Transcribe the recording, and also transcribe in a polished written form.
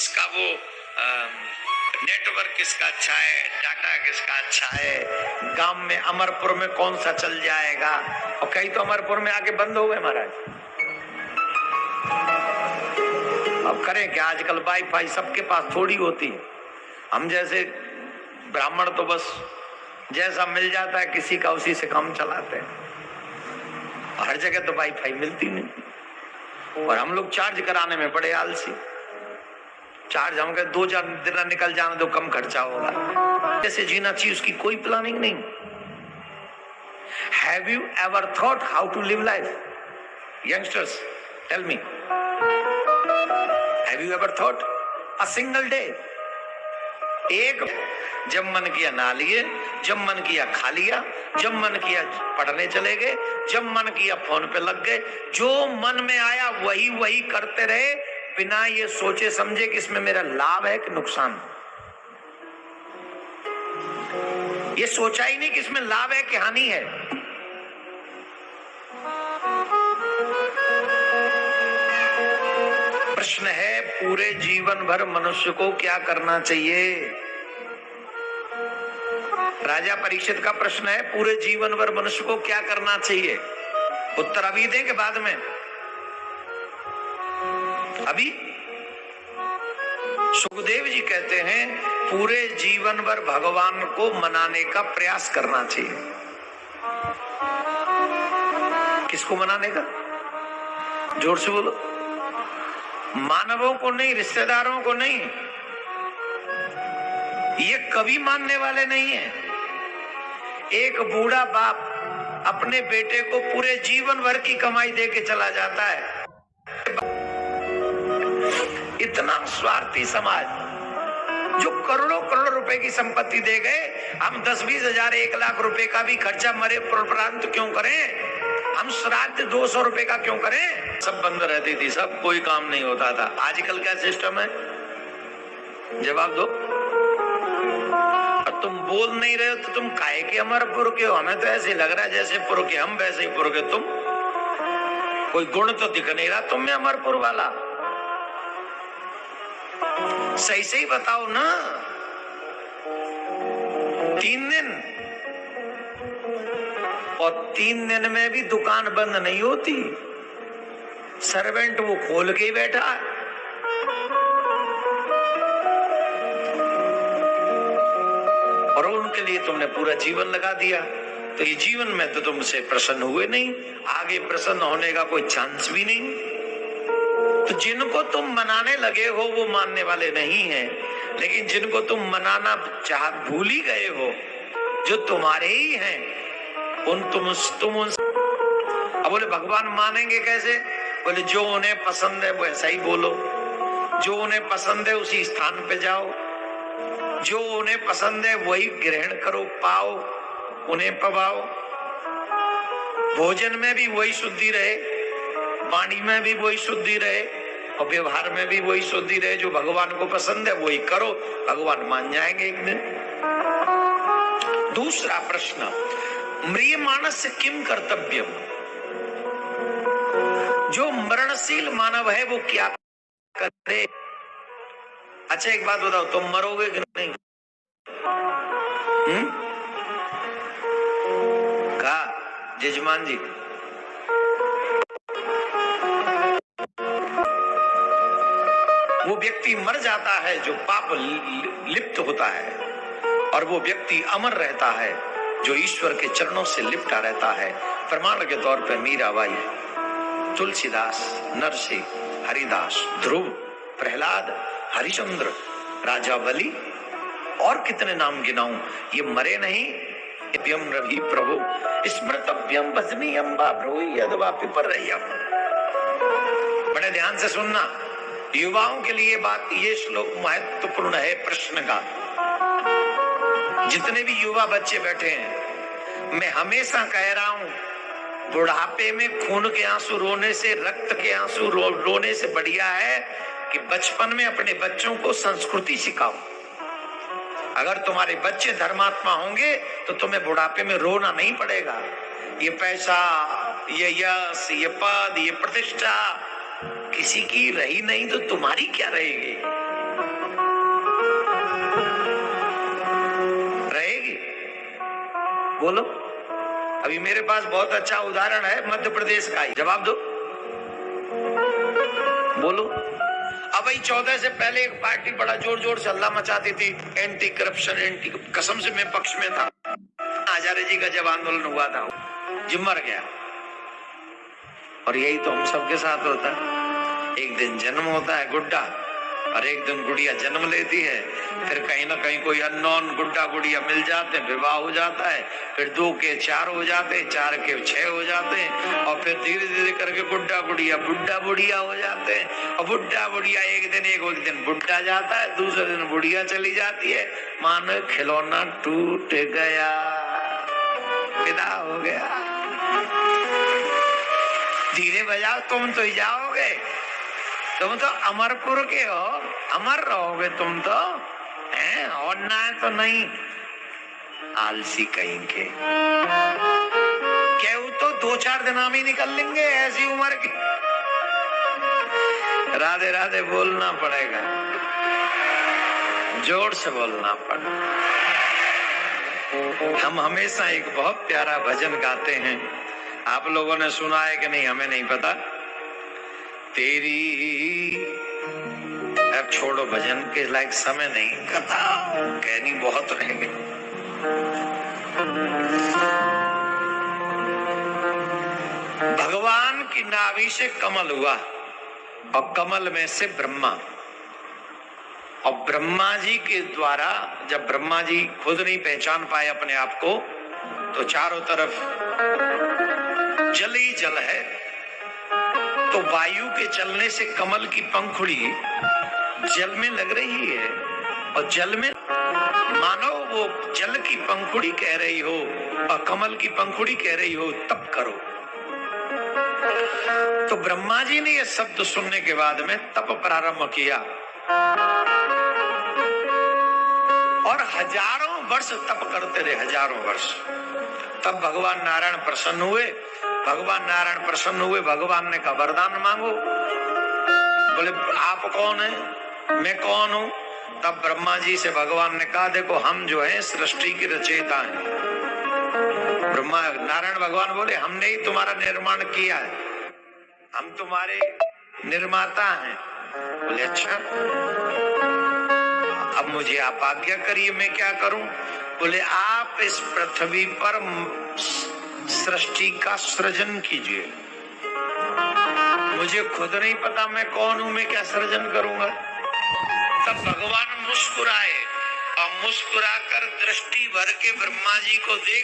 किसका वो नेटवर्क किसका अच्छा है, डाटा किसका अच्छा है, गांव में अमरपुर में कौन सा चल जाएगा। और कई तो अमरपुर में आके बंद हो गए महाराज। अब करें क्या, आजकल वाईफाई सबके पास थोड़ी होती है। हम जैसे ब्राह्मण तो बस जैसा मिल जाता है किसी का उसी से काम चलाते हैं। हर जगह तो वाईफाई मिलती नहीं, और हम लोग चार्ज कराने में बड़े आलसी। चार्ज हम कहे 2 दिन निकल जाने तो कम खर्चा होगा। कैसे जीना चाहिए उसकी कोई प्लानिंग नहीं। Have you ever thought how to live life? Youngsters tell me, have you ever thought a single day? एक जब मन किया नहा लिए, जब मन किया खा लिया, जब मन किया पढ़ने चले गए, जब मन किया फोन पे लग गए, जो मन में आया वही वही करते रहे, बिना ये सोचे समझे कि इसमें मेरा लाभ है कि नुकसान। ये सोचा ही नहीं कि इसमें लाभ है कि हानि है। प्रश्न है पूरे जीवन भर मनुष्य को क्या करना चाहिए? राजा परीक्षित का प्रश्न है पूरे जीवन भर मनुष्य को क्या करना चाहिए। उत्तर अभी दें कि बाद में? अभी सुखदेव जी कहते हैं पूरे जीवन भर भगवान को मनाने का प्रयास करना चाहिए। किसको मनाने का? जोर से बोलो। मानवों को नहीं, रिश्तेदारों को नहीं, ये कभी मानने वाले नहीं है। एक बूढ़ा बाप अपने बेटे को पूरे जीवन भर की कमाई दे के चला जाता है। इतना स्वार्थी समाज जो करोड़ों करोड़ रुपए की संपत्ति दे गए, हम 10-20 हजार 1 लाख रुपए का भी खर्चा मरे उपरांत क्यों करें? हम श्राद्ध 200 रुपए का क्यों करें? सब बंद रहती थी, सब कोई काम नहीं होता था। आजकल क्या सिस्टम है? जवाब दो। तुम बोल नहीं रहे हो तो तुम काहे के अमरपुर के हो? हमें तो ऐसे लग रहा है जैसे पुर के हम वैसे ही पुर के तुम। कोई गुण तो दिख नहीं रहा तुम में अमरपुर वाला। सही सही बताओ ना। 3 दिन, और 3 दिन में भी दुकान बंद नहीं होती। सर्वेंट वो खोल के ही बैठा है। और उनके लिए तुमने पूरा जीवन लगा दिया, तो ये जीवन में तो तुमसे प्रसन्न हुए नहीं, आगे प्रसन्न होने का कोई चांस भी नहीं। तो जिनको तुम मनाने लगे हो वो मानने वाले नहीं हैं, लेकिन जिनको तुम मनाना चाह भूल ही गए हो, जो तुम्हारे ही हैं, अब बोले भगवान मानेंगे कैसे? बोले जो उन्हें पसंद है वैसा ही बोलो, जो उन्हें पसंद है उसी स्थान पे जाओ, जो उन्हें पसंद है वही ग्रहण करो, पाओ, उन्हें पवाओ। भोजन में भी वही शुद्धि रहे, वाणी में भी वही शुद्धि रहे, और व्यवहार में भी वही शुद्धि रहे। जो भगवान को पसंद है वही करो, भगवान मान जाएंगे एक दिन। दूसरा प्रश्न, म्रियमाणस्य किम कर्तव्यम? जो मरणशील मानव है वो क्या करे? अच्छा एक बात बताओ, तुम मरोगे कि नहीं? कहा जजमान जी? वो व्यक्ति मर जाता है जो पाप लिप्त होता है, और वो व्यक्ति अमर रहता है जो ईश्वर के चरणों से लिपटा रहता है। प्रमाण के तौर पर मीराबाई, तुलसीदास, नरसिंह, हरिदास, ध्रुव, प्रहलाद, हरिश्चंद्र, राजा बलि, और कितने नाम गिनाऊं, ये मरे नहीं। रवि प्रभु स्मृतव्यम भजनीयम बाब्रूहि यद्वा पिपरय्यम। बड़े ध्यान से सुनना, युवाओं के लिए बात, ये श्लोक महत्वपूर्ण है प्रश्न का। जितने भी युवा बच्चे बैठे हैं, मैं हमेशा कह रहा हूं, बुढ़ापे में खून के आंसू रोने से, रक्त के आंसू रोने से बढ़िया है कि बचपन में अपने बच्चों को संस्कृति सिखाओ। अगर तुम्हारे बच्चे धर्मात्मा होंगे तो तुम्हें बुढ़ापे में रोना नहीं पड़ेगा। ये पैसा, ये यश, ये पद, ये प्रतिष्ठा किसी की रही नहीं तो तुम्हारी क्या रहेगी? बोलो। अभी मेरे पास बहुत अच्छा उदाहरण है मध्य प्रदेश का ही, जवाब दो, बोलो। अब भाई 14 से पहले एक पार्टी बड़ा जोर जोर से हल्ला मचाती थी, एंटी करप्शन, एंटी, कसम से मैं पक्ष में था। आचार्य जी का जब आंदोलन हुआ था, जो मर गया। और यही तो हम सबके साथ होता है। एक दिन जन्म होता है गुड्डा, और एक दिन गुड़िया जन्म लेती है, फिर कहीं ना कहीं कोई अननोन गुड्डा गुड़िया मिल जाते हैं, विवाह हो जाता है, फिर 2 के 4 हो जाते हैं, 4 के 6 हो जाते हैं, और फिर धीरे धीरे करके गुड्डा गुड़िया बुड्ढा बुढ़िया हो जाते हैं। और बुड्ढा बुढ़िया एक दिन बुड्ढा जाता है, दूसरे दिन बुढ़िया चली जाती है, मानो खिलौना टूट गया, विदा हो गया। धीरे बजाओ, तुम तो ही जाओगे, तुम तो अमरपुर के हो, अमर रहोगे तुम तो, हैं? और ना है तो नहीं। आलसी कहीं के, क्या तो 2-4 दिन हम ही निकल लेंगे ऐसी उम्र की। राधे राधे बोलना पड़ेगा, जोर से बोलना पड़ेगा। हम हमेशा एक बहुत प्यारा भजन गाते हैं, आप लोगों ने सुना है कि नहीं हमें नहीं पता। तेरी, अब छोड़ो, भजन के लायक समय नहीं, कथा कहनी बहुत रह गई। भगवान की नाभि से कमल हुआ, और कमल में से ब्रह्मा, और ब्रह्मा जी के द्वारा, जब ब्रह्मा जी खुद नहीं पहचान पाए अपने आप को, तो चारों तरफ जल ही जल है, तो वायु के चलने से कमल की पंखुड़ी जल में लग रही है, और जल में मानो वो जल की पंखुड़ी कह रही हो और कमल की पंखुड़ी कह रही हो तप करो। तो ब्रह्मा जी ने ये शब्द सुनने के बाद में तप प्रारंभ किया, और हजारों वर्ष तप करते रहे, हजारों वर्ष। तब भगवान नारायण प्रसन्न हुए। भगवान नारायण प्रसन्न हुए, भगवान ने कहा वरदान मांगो। बोले आप कौन है, मैं कौन हूं? तब ब्रह्मा जी से भगवान ने कहा देखो हम जो है सृष्टि के रचयिता हैं। ब्रह्मा नारायण भगवान बोले हमने ही तुम्हारा निर्माण किया है, हम तुम्हारे निर्माता हैं। बोले अच्छा, अब मुझे आप आज्ञा करिए, मैं क्या करूं? बोले आप इस पृथ्वी पर सृष्टि का सृजन कीजिए। मुझे खुद नहीं पता मैं कौन हूं, मैं क्या सृजन करूंगा? तब भगवान मुस्कुराए, और मुस्कुराकर दृष्टि भर के ब्रह्मा जी को देख